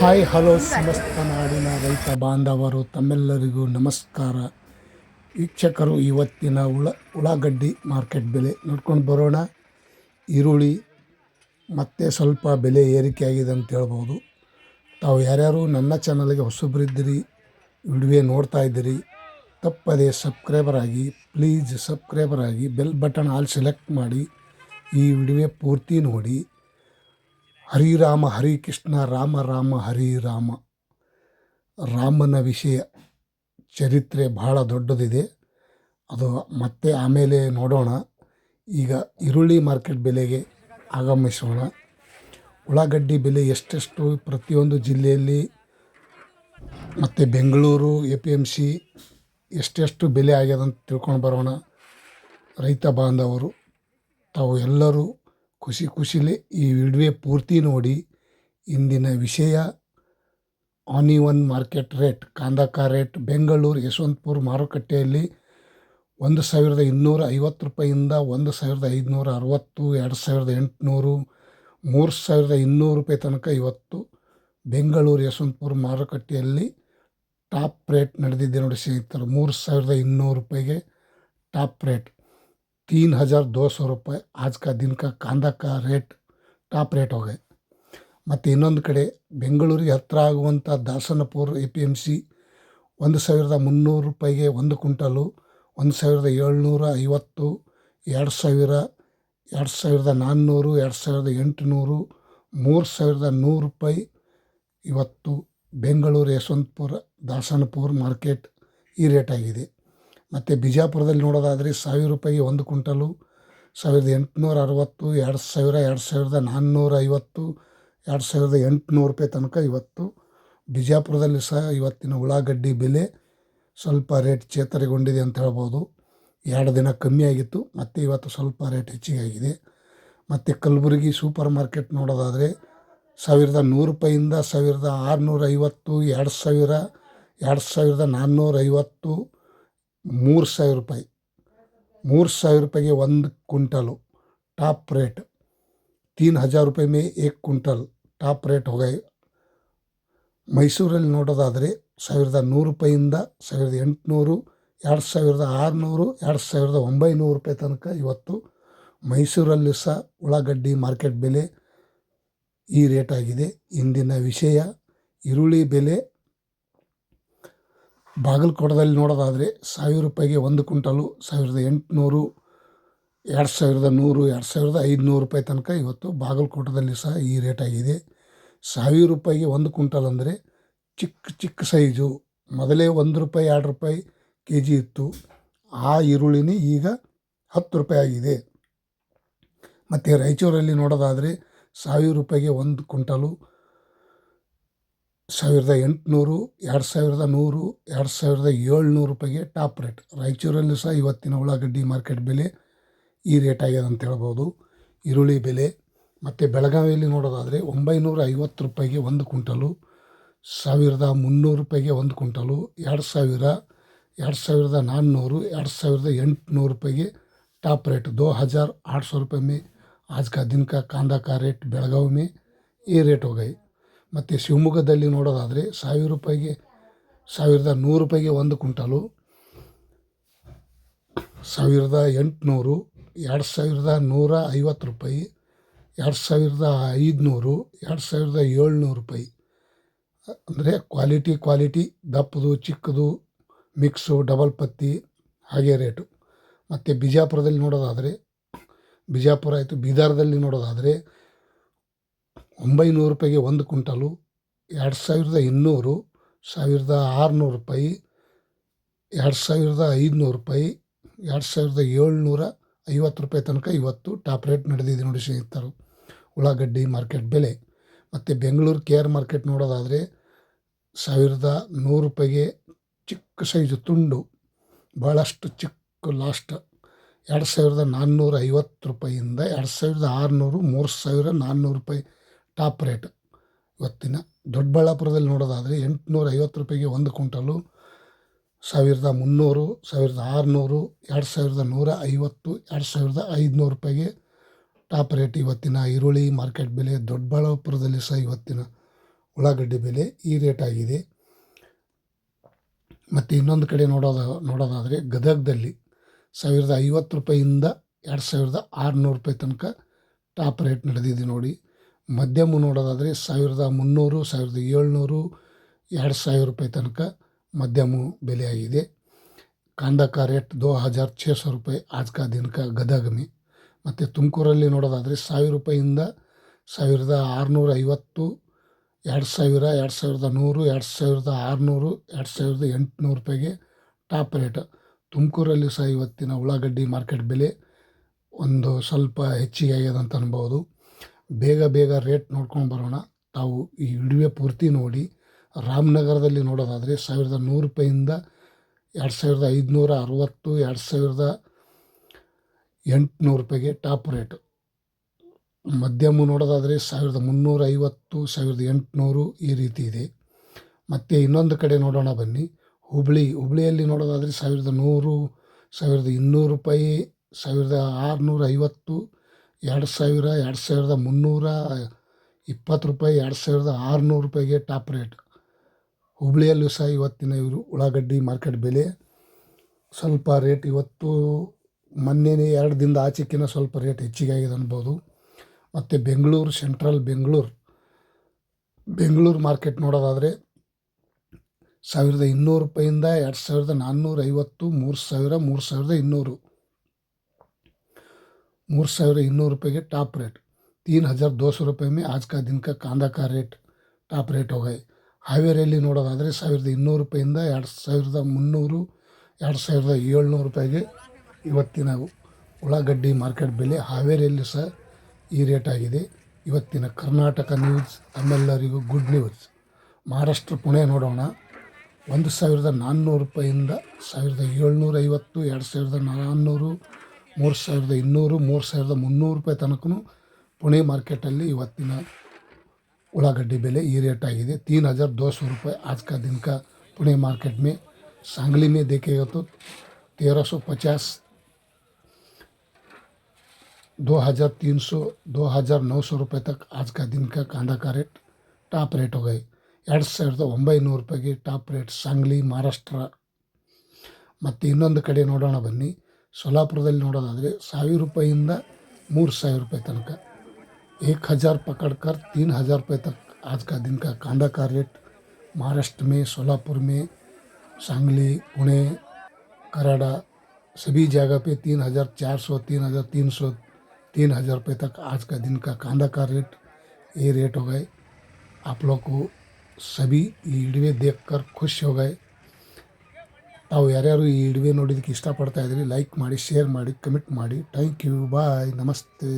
Hi hello ಸಮಸ್ತ ನಾಡಿನ ರೈತ ಬಾಂಧವರು ತಮ್ಮೆಲ್ಲರಿಗೂ ನಮಸ್ಕಾರ. ವೀಕ್ಷಕರು, ಇವತ್ತಿನ ಉಳ್ಳಾಗಡ್ಡಿ ಮಾರ್ಕೆಟ್ ಬೆಲೆ ನೋಡ್ಕೊಂಡು ಬರೋಣ. ಈರುಳ್ಳಿ ಮತ್ತೆ ಸ್ವಲ್ಪ ಬೆಲೆ ಏರಿಕೆ ಆಗಿದೆ ಅಂತ ಹೇಳ್ಬೋದು. ತಾವು ಯಾರ್ಯಾರು ನನ್ನ ಚಾನಲ್ಗೆ ಹೊಸಬರಿದ್ದೀರಿ, ವಿಡಿಯೋ ನೋಡ್ತಾ ಇದ್ದೀರಿ, ತಪ್ಪದೇ ಸಬ್ಸ್ಕ್ರೈಬರ್ ಆಗಿ, ಪ್ಲೀಸ್ ಸಬ್ಸ್ಕ್ರೈಬರ್ ಆಗಿ, ಬೆಲ್ ಬಟನ್ ಆಲ್ ಸೆಲೆಕ್ಟ್ ಮಾಡಿ ಈ ವಿಡಿಯೋ ಪೂರ್ತಿ ನೋಡಿ. ಹರಿರಾಮ ಹರಿಕೃಷ್ಣ ರಾಮ ರಾಮ ಹರಿರಾಮ. ರಾಮನ ವಿಷಯ ಚರಿತ್ರೆ ಬಹಳ ದೊಡ್ಡದಿದೆ, ಅದು ಮತ್ತೆ ಆಮೇಲೆ ನೋಡೋಣ. ಈಗ ಈರುಳ್ಳಿ ಮಾರ್ಕೆಟ್ ಬೆಲೆಗೆ ಆಗಮಿಸೋಣ. ಉಳ್ಳಾಗಡ್ಡಿ ಬೆಲೆ ಎಷ್ಟೆಷ್ಟು ಪ್ರತಿಯೊಂದು ಜಿಲ್ಲೆಯಲ್ಲಿ ಮತ್ತು ಬೆಂಗಳೂರು APMC ಎಷ್ಟೆಷ್ಟು ಬೆಲೆ ಆಗ್ಯದಂತ ತಿಳ್ಕೊಂಡು ಬರೋಣ. ರೈತ ಬಾಂಧವರು ತಾವು ಎಲ್ಲರೂ ಖುಷಿಲೇ ಈ ವಿಡಿಯೋ ಪೂರ್ತಿ ನೋಡಿ. ಇಂದಿನ ವಿಷಯ ಆನಿಯನ್ ಮಾರ್ಕೆಟ್ ರೇಟ್, ಕಾಂದಕ ರೇಟ್ ಬೆಂಗಳೂರು ಯಶವಂತಪುರ ಮಾರುಕಟ್ಟೆಯಲ್ಲಿ 1250 ರೂಪಾಯಿಂದ 1560, 2800, 3200 ರೂಪಾಯಿ ತನಕ ಇವತ್ತು ಬೆಂಗಳೂರು ಯಶವಂತಪುರ ಮಾರುಕಟ್ಟೆಯಲ್ಲಿ ಟಾಪ್ ರೇಟ್ ನಡೆದಿದೆ ನೋಡಿ ಸ್ನೇಹಿತರು. 3200 ರೂಪಾಯಿಗೆ ಟಾಪ್ ರೇಟ್, 3200 रुपये आज का दिन का कांदा का रेट ಟಾಪ್ ರೇಟ್ ಹೋಗಿದೆ. ಮತ್ತು ಇನ್ನೊಂದು ಕಡೆ ಬೆಂಗಳೂರಿಗೆ ಹತ್ತಿರ ಆಗುವಂಥ ದಾಸನಪುರ APMC 1300 ರೂಪಾಯಿಗೆ ಒಂದು ಕ್ವಿಂಟಲು, 1750, 2000, 2400, 2800, 3100 ರೂಪಾಯಿ ಇವತ್ತು ಬೆಂಗಳೂರು ಯಶವಂತಪುರ ದಾಸನಪುರ ಮಾರ್ಕೆಟ್ ಈ ರೇಟ್ ಆಗಿದೆ. ಮತ್ತು ಬಿಜಾಪುರದಲ್ಲಿ ನೋಡೋದಾದರೆ 1000 ರೂಪಾಯಿಗೆ ಒಂದು ಕ್ವಿಂಟಲು, 1860, 2000, 2450, 2800 ರೂಪಾಯಿ ತನಕ ಇವತ್ತು ಬಿಜಾಪುರದಲ್ಲಿ ಸಹ ಇವತ್ತಿನ ಉಳ್ಳಾಗಡ್ಡಿ ಬೆಲೆ ಸ್ವಲ್ಪ ರೇಟ್ ಚೇತರಿಗೊಂಡಿದೆ ಅಂತ ಹೇಳ್ಬೋದು. 2 ದಿನ ಕಮ್ಮಿ ಆಗಿತ್ತು, ಮತ್ತು ಇವತ್ತು ಸ್ವಲ್ಪ ರೇಟ್ ಹೆಚ್ಚಿಗೆ ಆಗಿದೆ. ಮತ್ತು ಕಲಬುರಗಿ ಸೂಪರ್ ಮಾರ್ಕೆಟ್ ನೋಡೋದಾದರೆ 1100 ರೂಪಾಯಿಂದ 1650, 2000, 2450, 3000 ರೂಪಾಯಿ, 3000 ರೂಪಾಯಿಗೆ ಒಂದು ಕ್विंटल ಟಾಪ್ ರೇಟ್, 3000 रुपये में 1 क्विंटल ಟಾಪ್ ರೇಟ್ ಹೋಗಿ. ಮೈಸೂರಲ್ಲಿ ನೋಡೋದಾದರೆ 1100 ರೂಪಾಯಿಂದ 1800, 2600, 2900 ರೂಪಾಯಿ ತನಕ ಇವತ್ತು ಮೈಸೂರಲ್ಲಿ ಸಹ ಉಳ್ಳಾಗಡ್ಡಿ ಮಾರ್ಕೆಟ್ ಬೆಲೆ ಈ ರೇಟ್ ಆಗಿದೆ. ಇಂದಿನ ವಿಷಯ ಈರುಳ್ಳಿ ಬೆಲೆ ಬಾಗಲಕೋಟದಲ್ಲಿ ನೋಡೋದಾದರೆ 1000 ರೂಪಾಯಿಗೆ ಒಂದು ಕ್ವಿಂಟಲು, 1800, 2100, 2500 ರೂಪಾಯಿ ತನಕ ಇವತ್ತು ಬಾಗಲಕೋಟದಲ್ಲಿ ಸಹ ಈ ರೇಟ್ ಆಗಿದೆ. 1000 ರೂಪಾಯಿಗೆ ಒಂದು ಕ್ವಿಂಟಲ್ ಅಂದರೆ ಚಿಕ್ಕ ಸೈಜು, ಮೊದಲೇ 1 ರೂಪಾಯಿ 2 ರೂಪಾಯಿ KG ಇತ್ತು. ಆ ಈರುಳ್ಳಿನೇ ಈಗ 10 ರೂಪಾಯಿ ಆಗಿದೆ. ಮತ್ತು ರಾಯಚೂರಲ್ಲಿ ನೋಡೋದಾದರೆ 1000 ರೂಪಾಯಿಗೆ ಒಂದು ಕ್ವಿಂಟಲು, 1800, 2100, 2700 ರೂಪಾಯಿಗೆ ಟಾಪ್ ರೇಟ್. ರಾಯಚೂರಲ್ಲಿ ಸಹ ಇವತ್ತಿನ ಉಳ್ಳಾಗಡ್ಡಿ ಮಾರ್ಕೆಟ್ ಬೆಲೆ ಈ ರೇಟ್ ಆಗ್ಯದ ಅಂತ ಹೇಳ್ಬೋದು ಈರುಳ್ಳಿ ಬೆಲೆ. ಮತ್ತು ಬೆಳಗಾವಿಯಲ್ಲಿ ನೋಡೋದಾದರೆ 950 ರೂಪಾಯಿಗೆ ಒಂದು ಕ್ವಿಂಟಲು, 1300 ರೂಪಾಯಿಗೆ ಒಂದು ಕ್ವಿಂಟಲು, 2000, 2400, 2800 ರೂಪಾಯಿಗೆ ಟಾಪ್ रेट. 2800 रुपये में आज का दिन का कांदा का रेट ಬೆಳಗಾವಿ में ಈ ರೇಟ್ ಹೋಗಿ. ಮತ್ತು ಶಿವಮೊಗ್ಗದಲ್ಲಿ ನೋಡೋದಾದರೆ 1000 ರೂಪಾಯಿಗೆ 1100 ರೂಪಾಯಿಗೆ ಒಂದು ಕ್ವಿಂಟಲು, 1800, 2150 ರೂಪಾಯಿ, 2500, 2700 ರೂಪಾಯಿ. ಅಂದರೆ ಕ್ವಾಲಿಟಿ ದಪ್ಪದು ಚಿಕ್ಕದು ಮಿಕ್ಸು ಡಬಲ್ ಪತ್ತಿ ಹಾಗೆ ರೇಟು. ಮತ್ತು ಬಿಜಾಪುರದಲ್ಲಿ ನೋಡೋದಾದರೆ ಬೀದರ್ದಲ್ಲಿ ನೋಡೋದಾದರೆ 900 ರೂಪಾಯಿಗೆ ಒಂದು ಕ್ವಿಂಟಲು, 2200, 1600 ರೂಪಾಯಿ, 2500 ರೂಪಾಯಿ, 2750 ರೂಪಾಯಿ ತನಕ ಇವತ್ತು ಟಾಪ್ ರೇಟ್ ನಡೆದಿದೆ ನೋಡಿ ಸ್ನೇಹಿತರು ಉಳ್ಳಾಗಡ್ಡಿ ಮಾರ್ಕೆಟ್ ಬೆಲೆ. ಮತ್ತು ಬೆಂಗಳೂರು KR ಮಾರ್ಕೆಟ್ ನೋಡೋದಾದರೆ 1100 ರೂಪಾಯಿಗೆ ಚಿಕ್ಕ ಸೈಜು ತುಂಡು, ಭಾಳಷ್ಟು ಚಿಕ್ಕ ಲಾಸ್ಟ್ 2450 ರೂಪಾಯಿಯಿಂದ 2600, 3400 ರೂಪಾಯಿ ಟಾಪ್ ರೇಟ್ ಇವತ್ತಿನ. ದೊಡ್ಡಬಳ್ಳಾಪುರದಲ್ಲಿ ನೋಡೋದಾದರೆ 850 ರೂಪಾಯಿಗೆ ಒಂದು ಕ್ವಿಂಟಲು, 1300, 1600, 2150, 2500 ರೂಪಾಯಿಗೆ ಟಾಪ್ ರೇಟ್ ಇವತ್ತಿನ ಈರುಳ್ಳಿ ಮಾರ್ಕೆಟ್ ಬೆಲೆ. ದೊಡ್ಡಬಳ್ಳಾಪುರದಲ್ಲಿ ಸಹ ಇವತ್ತಿನ ಉಳ್ಳಾಗಡ್ಡಿ ಬೆಲೆ ಈ ರೇಟ್ ಆಗಿದೆ. ಮತ್ತು ಇನ್ನೊಂದು ಕಡೆ ನೋಡೋದಾದರೆ ಗದಗದಲ್ಲಿ 1050 ರೂಪಾಯಿಂದ 2600 ರೂಪಾಯಿ ತನಕ ಟಾಪ್ ರೇಟ್ ನಡೆದಿದೆ ನೋಡಿ. ಮಧ್ಯಮ ನೋಡೋದಾದರೆ 1300, 1700, 2000 ರೂಪಾಯಿ ತನಕ ಮಧ್ಯಮ ಬೆಲೆ ಆಗಿದೆ. कांदा का रेट 2600 रुपये आज का दिन का गदग में. ಮತ್ತು ತುಮಕೂರಲ್ಲಿ ನೋಡೋದಾದರೆ 1000 ರೂಪಾಯಿಂದ 1650, 2000, 2100, 2600, 2800 ರೂಪಾಯಿಗೆ ಟಾಪ್ ರೇಟ್. ತುಮಕೂರಲ್ಲಿ ಸಹ ಇವತ್ತಿನ ಉಳ್ಳಾಗಡ್ಡಿ ಮಾರ್ಕೆಟ್ ಬೆಲೆ ಒಂದು ಸ್ವಲ್ಪ ಹೆಚ್ಚಿಗೆ ಆಗ್ಯದ ಅಂತ ಅನ್ಬೋದು. ಬೇಗ ರೇಟ್ ನೋಡ್ಕೊಂಡು ಬರೋಣ. ತಾವು ಈ ವಿಡಿಯೋ ಪೂರ್ತಿ ನೋಡಿ. ರಾಮನಗರದಲ್ಲಿ ನೋಡೋದಾದರೆ 1100 ರೂಪಾಯಿಂದ 2560, 2800 ರೂಪಾಯಿಗೆ ಟಾಪ್ ರೇಟ್. ಮಧ್ಯಮ ನೋಡೋದಾದರೆ 1350, 1800 ಈ ರೀತಿ ಇದೆ. ಮತ್ತು ಇನ್ನೊಂದು ಕಡೆ ನೋಡೋಣ ಬನ್ನಿ. ಹುಬ್ಳಿಯಲ್ಲಿ ನೋಡೋದಾದರೆ 1100, 1200 ರೂಪಾಯಿ, 1650, 2000, 2320 ರೂಪಾಯಿ, 2600 ರೂಪಾಯಿಗೆ ಟಾಪ್ ರೇಟ್. ಹುಬ್ಳಿಯಲ್ಲೂ ಸಹ ಇವತ್ತಿನ ಉಳ್ಳಾಗಡ್ಡಿ ಮಾರ್ಕೆಟ್ ಬೆಲೆ ಸ್ವಲ್ಪ ರೇಟ್ ಇವತ್ತು ಮೊನ್ನೆನೇ 2 ದಿನದ ಆಚೆಕಿನ ಸ್ವಲ್ಪ ರೇಟ್ ಹೆಚ್ಚಿಗೆ ಆಗಿದೆ ಅನ್ಬೋದು. ಮತ್ತು ಬೆಂಗಳೂರು, ಸೆಂಟ್ರಲ್ ಬೆಂಗಳೂರು ಮಾರ್ಕೆಟ್ ನೋಡೋದಾದರೆ 1200 ರೂಪಾಯಿಂದ 2450, 3000, 3200, 3200 रुपये के टॉप रेट. 3200 रुपये में आज का दिन का कांदा का रेट टॉप रेट हो गए. ಹಾವೇರಿಯಲ್ಲಿ ನೋಡೋದಾದರೆ 1200 ರೂಪಾಯಿಂದ 2300, 2700 ರೂಪಾಯಿಗೆ ಇವತ್ತಿನ ಉಳ್ಳಾಗಡ್ಡಿ ಮಾರ್ಕೆಟ್ ಬೆಲೆ ಹಾವೇರಿಯಲ್ಲಿ ಸಹ ಈ ರೇಟ್ ಆಗಿದೆ. ಇವತ್ತಿನ ಕರ್ನಾಟಕ ನ್ಯೂಸ್ ತಮ್ಮೆಲ್ಲರಿಗೂ ಗುಡ್ ನ್ಯೂಸ್. ಮಹಾರಾಷ್ಟ್ರ ಪುಣೆ ನೋಡೋಣ. 1400 ರೂಪಾಯಿಂದ 1750, 2400, 3200, 3300 ರೂಪಾಯಿ ತನಕ ಪುಣೆ ಮಾರ್ಕೆಟಲ್ಲಿ ಇವತ್ತಿನ उಳ್ಳागड्डी बेले ये रेट आಗಿದೆ. 3200 रुपये आज का दिन का पुणे मार्केट में. सांगली में देखेगा तो 1350, 2300, 2900 रुपये तक आज का दिन का कांदा का रेट टॉप रेट हो गए. 2900 ರೂಪಾಯಿಗೆ ಟಾಪ್ ರೇಟ್ सांगली ಮಹಾರಾಷ್ಟ್ರ. ಮತ್ತು ಇನ್ನೊಂದು ಕಡೆ ನೋಡೋಣ ಬನ್ನಿ. ಸೋಲಾಪುರದಲ್ಲಿ ನೋಡೋದಾದರೆ 1000 ರೂಪಾಯಿಂದ 3000 ರೂಪಾಯಿ ತನಕ. 1000 पकड़कर 3000 रुपये तक आज का दिन का कांदा का रेट महाराष्ट्र में, सोलापुर में, सांगली, पुणे, कराड़ा सभी जगह पे 3400, 3300, 3000 रुपये तक आज का दिन का कांदा का रेट ये रेट हो गए. आप लोग को सभी ಈ ವಿಡಿಯೋ देखकर खुश हो गए. ತಾವು ಯಾರ್ಯಾರು ಈ ವಿಡಿಯೋ ನೋಡೋದಕ್ಕೆ ಇಷ್ಟಪಡ್ತಾ ಇದ್ದೀರಿ ಲೈಕ್ ಮಾಡಿ, ಶೇರ್ ಮಾಡಿ, ಕಮೆಂಟ್ ಮಾಡಿ. ಥ್ಯಾಂಕ್ ಯು, ಬಾಯ್, ನಮಸ್ತೆ.